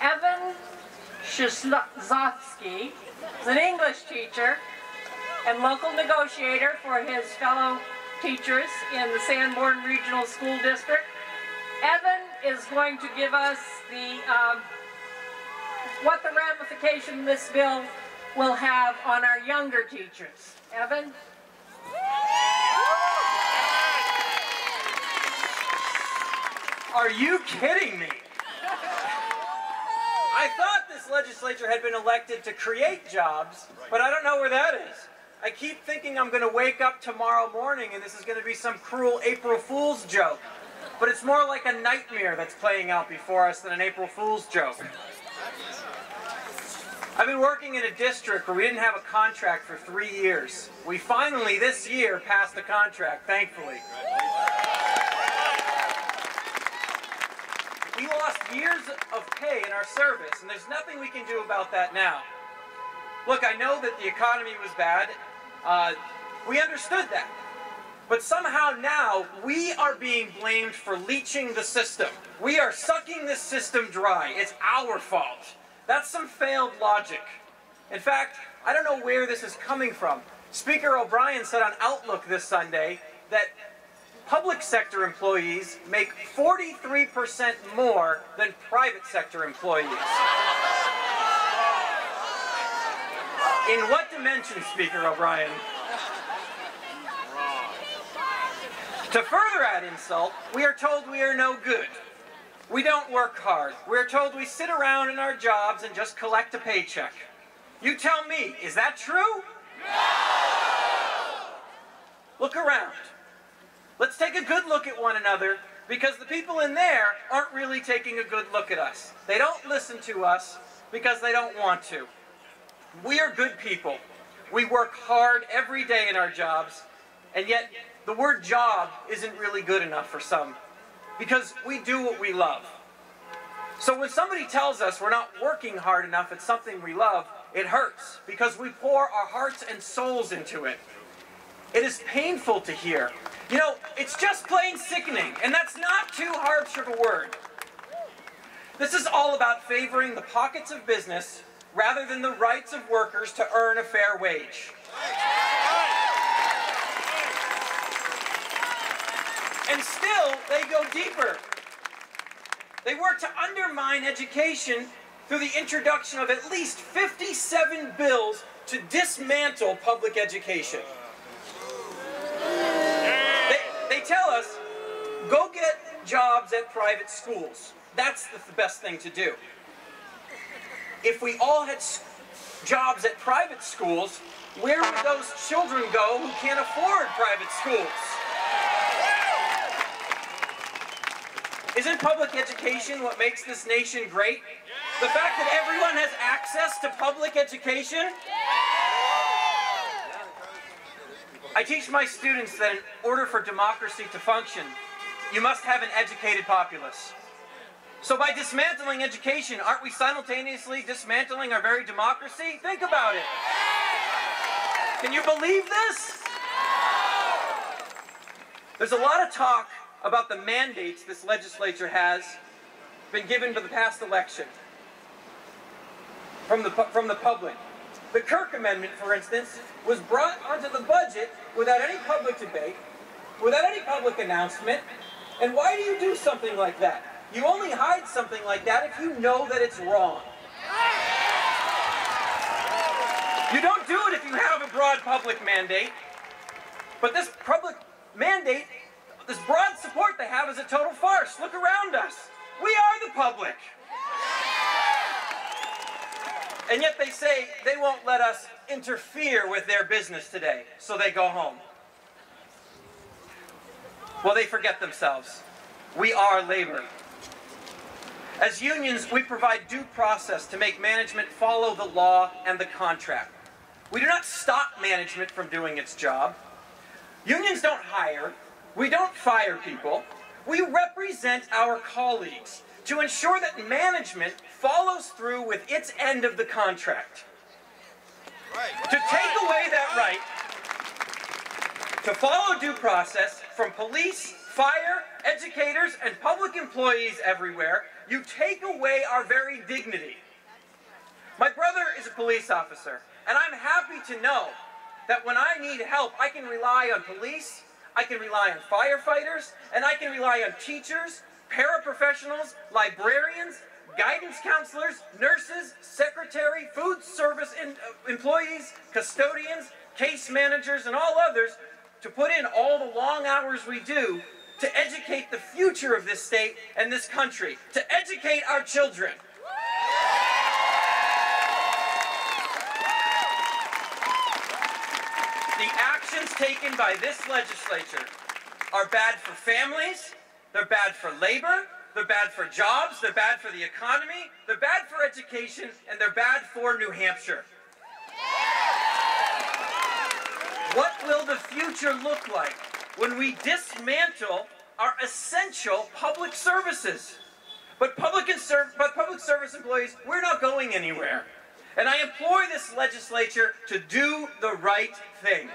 Evan Czyzowski is an English teacher and local negotiator for his fellow teachers in the Sanborn Regional School District. Evan is going to give us the what the ramification this bill will have on our younger teachers. Evan? Are you kidding me? I thought this legislature had been elected to create jobs, but I don't know where that is. I keep thinking I'm going to wake up tomorrow morning and this is going to be some cruel April Fool's joke. But it's more like a nightmare that's playing out before us than an April Fool's joke. I've been working in a district where we didn't have a contract for 3 years. We finally, this year, passed the contract, thankfully. We lost years of pay in our service, and there's nothing we can do about that now. Look, I know that the economy was bad. We understood that. But somehow now, we are being blamed for leeching the system. We are sucking this system dry. It's our fault. That's some failed logic. In fact, I don't know where this is coming from. Speaker OBrien said on Outlook this Sunday that public sector employees make 43% more than private sector employees. In what dimension, Speaker OBrien? To further add insult, we are told we are no good. We don't work hard. We are told we sit around in our jobs and just collect a paycheck. You tell me, is that true? No! Look around. Let's take a good look at one another, because the people in there aren't really taking a good look at us. They don't listen to us because they don't want to. We are good people. We work hard every day in our jobs, and yet the word job isn't really good enough for some, because we do what we love. So when somebody tells us we're not working hard enough at something we love, it hurts, because we pour our hearts and souls into it. It is painful to hear. You know, it's just plain sickening, and that's not too harsh of a word. This is all about favoring the pockets of business rather than the rights of workers to earn a fair wage. And still, they go deeper. They work to undermine education through the introduction of at least 57 bills to dismantle public education. They tell us, go get jobs at private schools. That's the best thing to do. If we all had jobs at private schools, where would those children go who can't afford private schools? Isn't public education what makes this nation great? The fact that everyone has access to public education? I teach my students that in order for democracy to function, you must have an educated populace. So by dismantling education, aren't we simultaneously dismantling our very democracy? Think about it. Can you believe this? There's a lot of talk about the mandates this legislature has been given to the past election from the public. The Kirk Amendment, for instance, was brought onto the budget without any public debate, without any public announcement. And why do you do something like that? You only hide something like that if you know that it's wrong. You don't do it if you have a broad public mandate. But this public mandate, this broad support they have, is a total farce. Look around us. We are the public. And yet they say they won't let us interfere with their business today, so they go home. Well, they forget themselves. We are labor. As unions, we provide due process to make management follow the law and the contract. We do not stop management from doing its job. Unions don't hire. We don't fire people. We represent our colleagues to ensure that management follows through with its end of the contract. To take away that right, to follow due process from police, fire, educators, and public employees everywhere you take away our very dignity. My brother is a police officer, and I'm happy to know that when I need help, I can rely on police, I can rely on firefighters, and I can rely on teachers, paraprofessionals, librarians, guidance counselors, nurses, secretary, food service employees, custodians, case managers, and all others to put in all the long hours we do to educate the future of this state and this country, to educate our children. The actions taken by this legislature are bad for families, they're bad for labor, they're bad for jobs, they're bad for the economy, they're bad for education, and they're bad for New Hampshire. What will the future look like when we dismantle our essential public services? But public service employees, we're not going anywhere. And I implore this legislature to do the right thing.